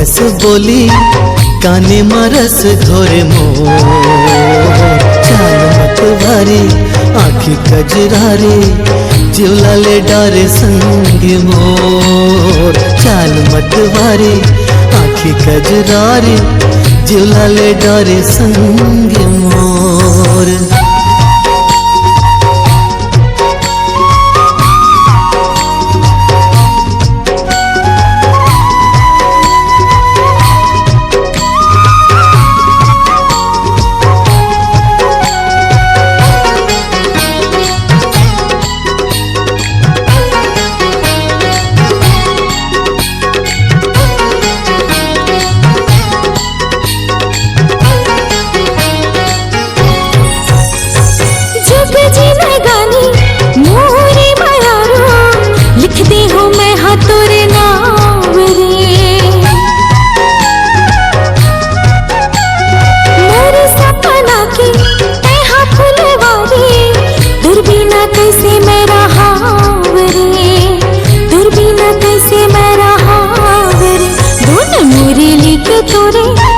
कस बोली काने मरस घोरे मोर। चाल मतवारी आँखी कजरारी जिवला ले डारे संग मोर। चाल मतवारी आँखी कजरारी जिवला ले डारे संग मोर।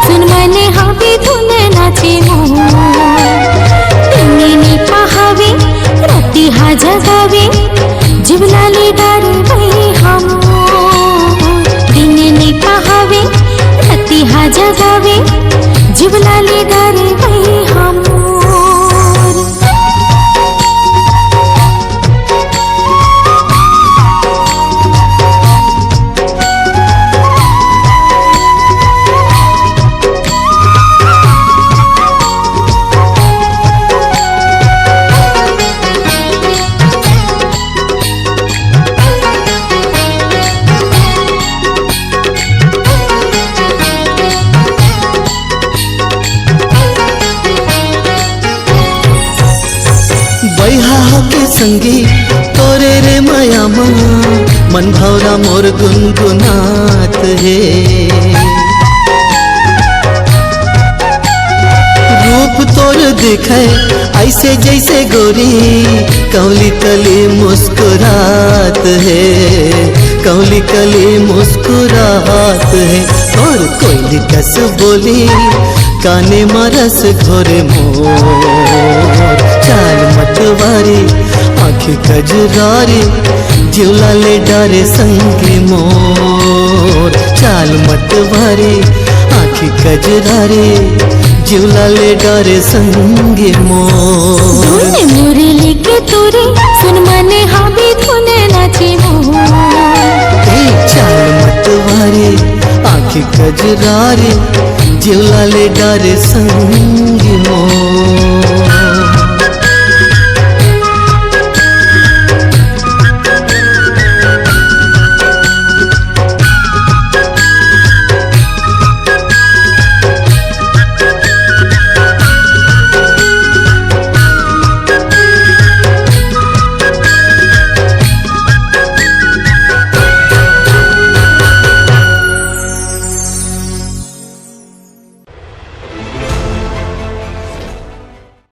सुन मने हावे धुन नाचे मोनी पहावे राती हा जगावे जिवला ले डारे वही हम। दिन ने पहावे राती हा जगावे जिवला ले डारे वही हम। बैहा के संगी तोरे रे माया मन भौरा मोर गुनगुनात है। रूप तोर दिखे ऐसे जैसे गोरी कौली कली मुस्कुरात है। कौली कली मुस्कुरात है और कोयली कस बोली काने मरस घोरे मोर। चाल मतवारी आँखी कजरारी जिवला ले डारे संगी मोर। चाल मतवारी आँखी कजरारी जिवला ले डारे संगी मोर। मुरली के तोरे सुन मने हावी धुन नाचे मोर। चाल मतवारी आँखी कजरारी जिवला ले डारे संगी मोर।